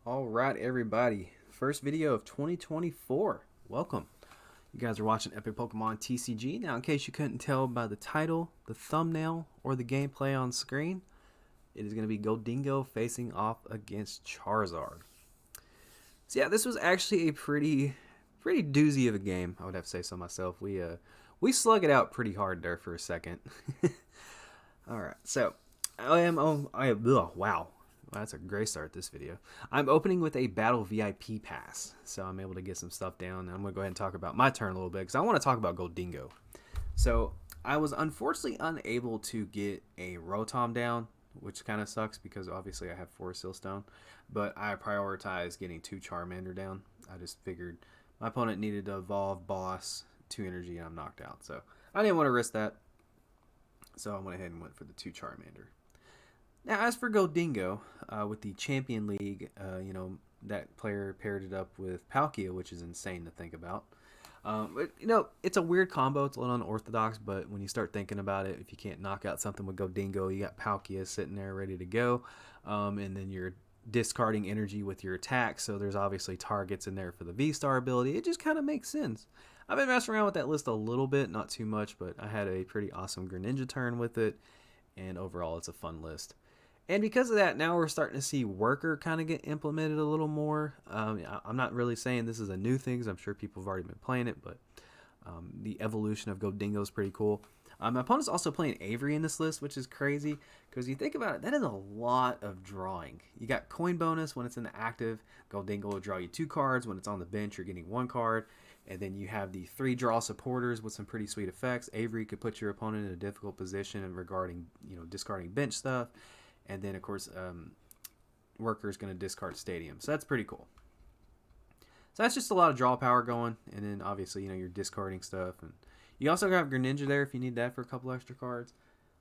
All right, everybody. First video of 2024. Welcome. You guys are watching Epic Pokemon TCG. Now, in case you couldn't tell by the title, the thumbnail, or the gameplay on screen, it is going to be Gholdengo facing off against Charizard. So yeah, this was actually a pretty doozy of a game. I would have to say so myself. We slug it out pretty hard there for a second. All right, so wow. That's a great start this video. I'm opening with a Battle VIP pass, so I'm able to get some stuff down. I'm going to go ahead and talk about my turn a little bit, because I want to talk about Gholdengo. So, I was unfortunately unable to get a Rotom down, which kind of sucks, because obviously I have 4 Sealstone, but I prioritized getting 2 Charmander down. I just figured my opponent needed to evolve Boss, 2 Energy, and I'm knocked out. So, I didn't want to risk that, so I went ahead and went for the 2 Charmander. Now, as for Gholdengo, with the Champion League, that player paired it up with Palkia, which is insane to think about. But, it's a weird combo. It's a little unorthodox, but when you start thinking about it, if you can't knock out something with Gholdengo, you got Palkia sitting there ready to go, and then you're discarding energy with your attack, so there's obviously targets in there for the V-Star ability. It just kind of makes sense. I've been messing around with that list a little bit, not too much, but I had a pretty awesome Greninja turn with it, and overall it's a fun list. And because of that, now we're starting to see Worker kind of get implemented a little more. I'm not really saying this is a new thing, 'cause I'm sure people have already been playing it, but the evolution of Gholdengo is pretty cool. My opponent's also playing Avery in this list, which is crazy, because you think about it, that is a lot of drawing. You got coin bonus when it's in the active. Gholdengo will draw you 2 cards. When it's on the bench, you're getting 1 card. And then you have the 3 draw supporters with some pretty sweet effects. Avery could put your opponent in a difficult position regarding, discarding bench stuff. And then, of course, Worker is going to discard Stadium. So that's pretty cool. So that's just a lot of draw power going. And then, obviously, you're discarding stuff. And you also have Greninja there if you need that for a couple extra cards.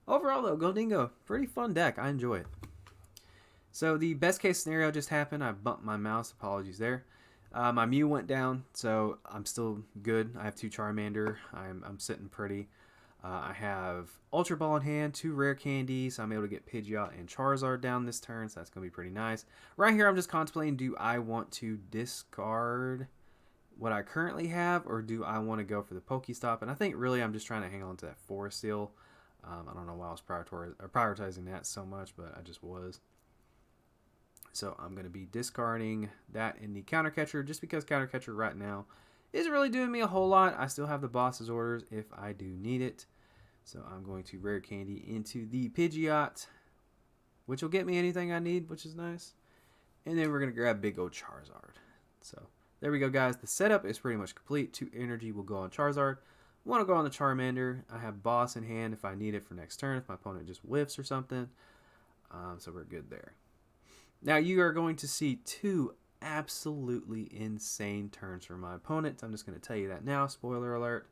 Overall, though, Gholdengo, pretty fun deck. I enjoy it. So the best case scenario just happened. I bumped my mouse. Apologies there. My Mew went down, so I'm still good. I have 2 Charmander. I'm sitting pretty. I have Ultra Ball in hand, 2 Rare Candies. So I'm able to get Pidgeot and Charizard down this turn, so that's going to be pretty nice. Right here, I'm just contemplating, do I want to discard what I currently have, or do I want to go for the Pokestop? And I think really I'm just trying to hang on to that Forest Seal. I don't know why I was prioritizing that so much, but I just was. So I'm going to be discarding that in the Counter Catcher, just because Counter Catcher right now isn't really doing me a whole lot. I still have the boss's orders if I do need it. So I'm going to Rare Candy into the Pidgeot, which will get me anything I need, which is nice. And then we're going to grab big old Charizard. So there we go, guys. The setup is pretty much complete. 2 energy will go on Charizard. 1 will go on the Charmander. I have Boss in hand if I need it for next turn, if my opponent just whiffs or something. So we're good there. Now you are going to see 2 absolutely insane turns from my opponent. I'm just going to tell you that now. Spoiler alert.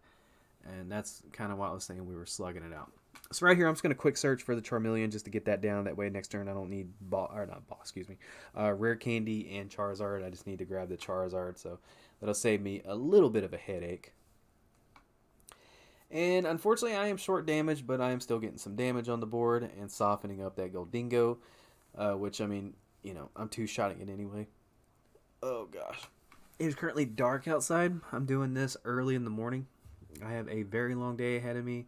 And that's kind of what I was saying. We were slugging it out. So right here, I'm just going to quick search for the Charmeleon just to get that down. That way next turn I don't need Rare Candy and Charizard. I just need to grab the Charizard. So that'll save me a little bit of a headache. And unfortunately, I am short damage, but I am still getting some damage on the board and softening up that Gholdengo, which, I mean, I'm 2-shotting it anyway. Oh, gosh. It is currently dark outside. I'm doing this early in the morning. I have a very long day ahead of me.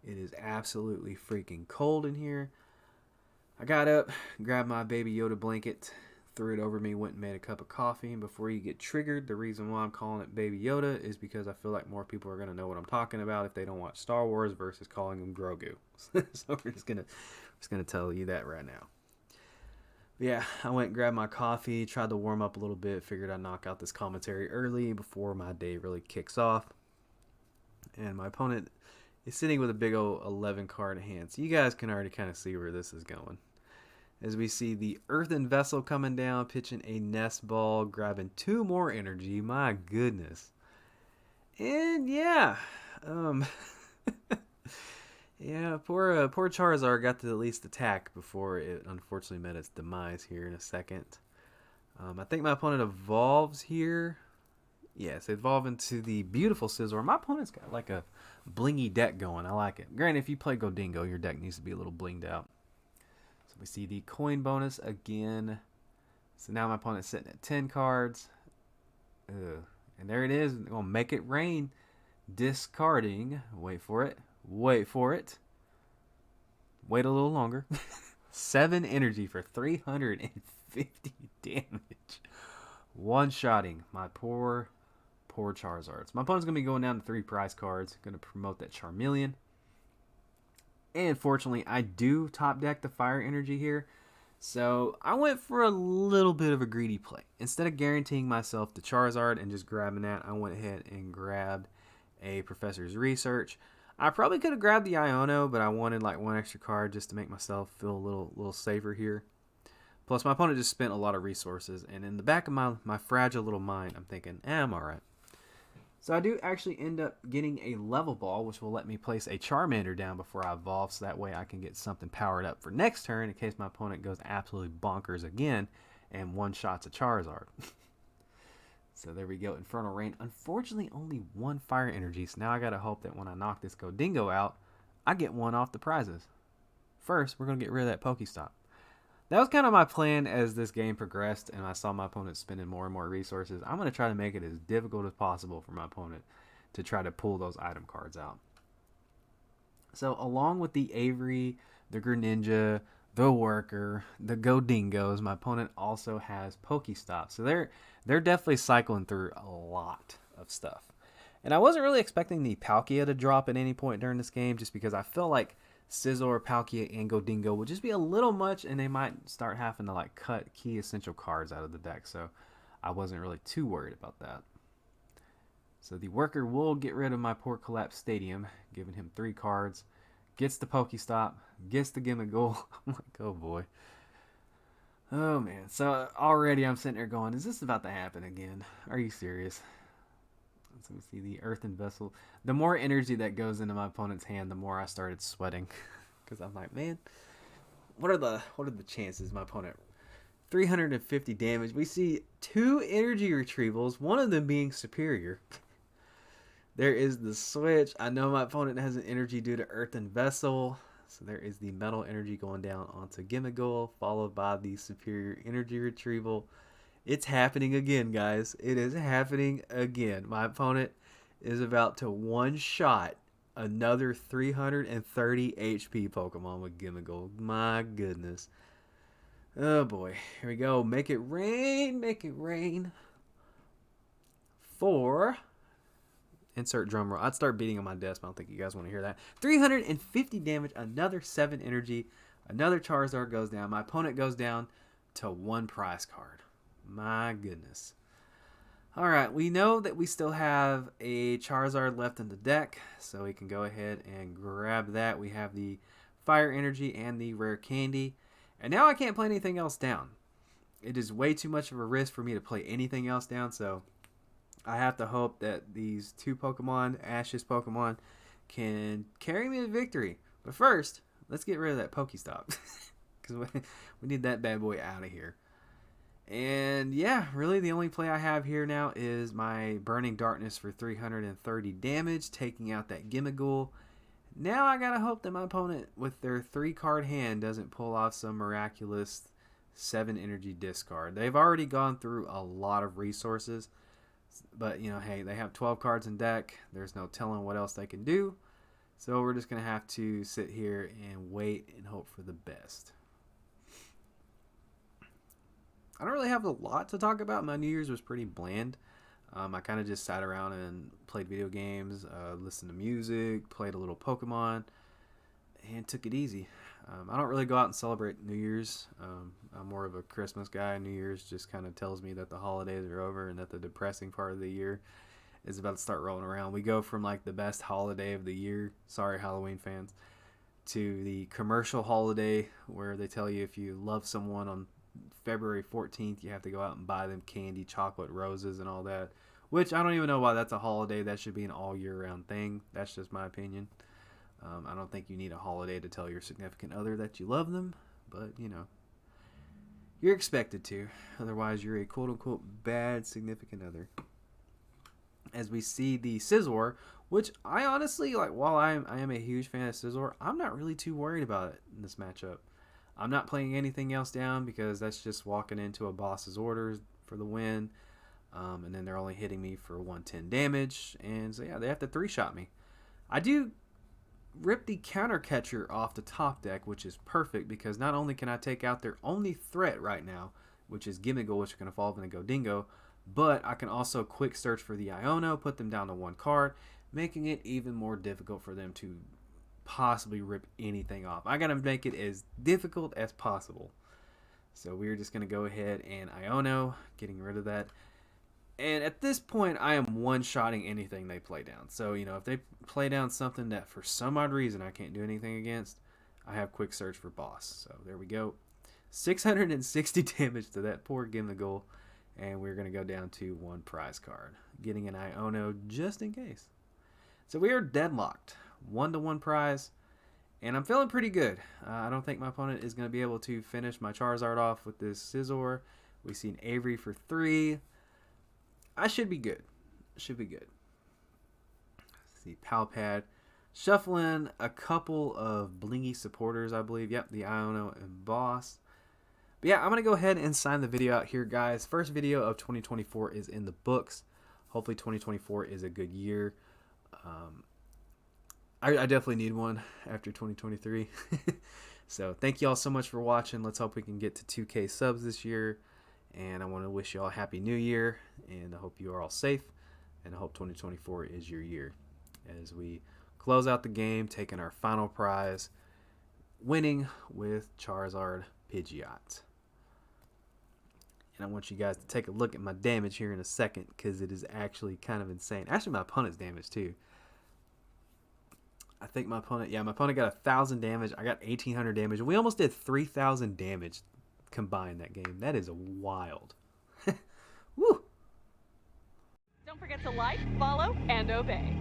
It is absolutely freaking cold in here. I got up, grabbed my Baby Yoda blanket, threw it over me, went and made a cup of coffee. And before you get triggered, the reason why I'm calling it Baby Yoda is because I feel like more people are going to know what I'm talking about if they don't watch Star Wars versus calling him Grogu. So we're just gonna tell you that right now. Yeah, I went and grabbed my coffee, tried to warm up a little bit, figured I'd knock out this commentary early before my day really kicks off. And my opponent is sitting with a big old 11 card hand. So you guys can already kind of see where this is going. As we see the Earthen Vessel coming down, pitching a Nest Ball, grabbing 2 more energy. My goodness. And yeah, yeah, poor Charizard got to at least attack before it unfortunately met its demise here in a second. I think my opponent evolves here. Yes, evolve into the beautiful Scizor. My opponent's got like a blingy deck going. I like it. Granted, if you play Gholdengo, your deck needs to be a little blinged out. So we see the coin bonus again. So now my opponent's sitting at 10 cards. Ugh. And there it is. I'm going to make it rain. Discarding. Wait for it. Wait for it. Wait a little longer. 7 energy for 350 damage. One-shotting my poor Charizards. My opponent's going to be going down to 3 prize cards. Going to promote that Charmeleon. And fortunately, I do top deck the fire energy here. So I went for a little bit of a greedy play. Instead of guaranteeing myself the Charizard and just grabbing that, I went ahead and grabbed a Professor's Research. I probably could have grabbed the Iono, but I wanted like 1 extra card just to make myself feel a little safer here. Plus, my opponent just spent a lot of resources, and in the back of my fragile little mind, I'm thinking, I'm alright. So I do actually end up getting a level ball, which will let me place a Charmander down before I evolve, so that way I can get something powered up for next turn in case my opponent goes absolutely bonkers again and one-shots a Charizard. So there we go, Infernal Rain. Unfortunately, only 1 fire energy, so now I gotta hope that when I knock this Gholdengo out, I get 1 off the prizes. First, we're gonna get rid of that Pokestop. That was kind of my plan as this game progressed and I saw my opponent spending more and more resources. I'm going to try to make it as difficult as possible for my opponent to try to pull those item cards out. So along with the Avery, the Greninja, the Worker, the Gholdengos, my opponent also has Pokestop. So they're definitely cycling through a lot of stuff. And I wasn't really expecting the Palkia to drop at any point during this game just because I felt like Scizor, Palkia, and Gholdengo would just be a little much, and they might start having to like cut key essential cards out of the deck. So I wasn't really too worried about that. So the Worker will get rid of my poor Collapsed Stadium, giving him 3 cards. Gets the Pokestop, gets the Gimmigool. I'm like, oh boy. Oh man. So already I'm sitting there going, is this about to happen again? Are you serious? So we see the Earthen Vessel. The more energy that goes into my opponent's hand, the more I started sweating. Because I'm like, man, what are the chances my opponent 350 damage? We see 2 energy retrievals, one of them being superior. There is the switch. I know my opponent has an energy due to Earthen Vessel. So there is the metal energy going down onto Gimmigool, followed by the superior energy retrieval. It's happening again, guys. It is happening again. My opponent is about to one-shot another 330 HP Pokemon with Gimmigool. My goodness. Oh boy. Here we go. Make it rain. Make it rain. 4. Insert drum roll. I'd start beating on my desk, but I don't think you guys want to hear that. 350 damage. Another 7 energy. Another Charizard goes down. My opponent goes down to 1 prize card. My goodness. Alright, we know that we still have a Charizard left in the deck, so we can go ahead and grab that. We have the Fire Energy and the Rare Candy. And now I can't play anything else down. It is way too much of a risk for me to play anything else down, so I have to hope that these 2 Pokemon, Ash's Pokemon, can carry me to victory. But first, let's get rid of that Pokestop. Because we need that bad boy out of here. And yeah, really the only play I have here now is my Burning Darkness for 330 damage, taking out that Gimmigool. Now I gotta hope that my opponent, with their 3-card hand, doesn't pull off some miraculous 7 energy discard. They've already gone through a lot of resources, but you know, hey, they have 12 cards in deck. There's no telling what else they can do. So we're just gonna have to sit here and wait and hope for the best. I don't really have a lot to talk about. My New Year's was pretty bland. I kind of just sat around and played video games, listened to music, played a little Pokemon, and took it easy. I don't really go out and celebrate New Year's. I'm more of a Christmas guy. New Year's just kind of tells me that the holidays are over and that the depressing part of the year is about to start rolling around. We go from like the best holiday of the year, sorry Halloween fans, to the commercial holiday where they tell you if you love someone on February 14th, you have to go out and buy them candy, chocolate, roses, and all that. Which I don't even know why that's a holiday. That should be an all year round thing. That's just my opinion. I don't think you need a holiday to tell your significant other that you love them. But, you know, you're expected to. Otherwise, you're a quote unquote bad significant other. As we see the Scizor, which I honestly, like, while I am a huge fan of Scizor, I'm not really too worried about it in this matchup. I'm not playing anything else down because that's just walking into a boss's orders for the win. And then they're only hitting me for 110 damage. And so yeah, they have to 3-shot me. I do rip the counter catcher off the top deck, which is perfect because not only can I take out their only threat right now, which is Gholdengo, which can evolve into Gholdengo, but I can also quick search for the Iono, put them down to 1 card, making it even more difficult for them to possibly rip anything off. I gotta make it as difficult as possible. So we're just gonna go ahead and Iono, getting rid of that. And at this point, I am one-shotting anything they play down. So, you know, if they play down something that for some odd reason I can't do anything against, I have quick search for boss. So there we go. 660 damage to that poor Gholdengo. And we're going to go down to 1 prize card. Getting an Iono just in case. So we are deadlocked. 1-1 prize. And I'm feeling pretty good. I don't think my opponent is going to be able to finish my Charizard off with this Scizor. We see an Avery for 3. I should be good. Should be good. Let's see, Palpad. Shuffling a couple of blingy supporters, I believe. Yep, the Iono and Boss. But yeah, I'm going to go ahead and sign the video out here, guys. First video of 2024 is in the books. Hopefully 2024 is a good year. I definitely need one after 2023. So thank you all so much for watching. Let's hope we can get to 2K subs this year. And I want to wish you all a happy new year, and I hope you are all safe, and I hope 2024 is your year as we close out the game, taking our final prize, winning with Charizard Pidgeot. And I want you guys to take a look at my damage here in a second because it is actually kind of insane. Actually, my opponent's damage too. I think my opponent got 1,000 damage. I got 1,800 damage. We almost did 3,000 damage combined that game. That is wild. Woo! Don't forget to like, follow, and obey.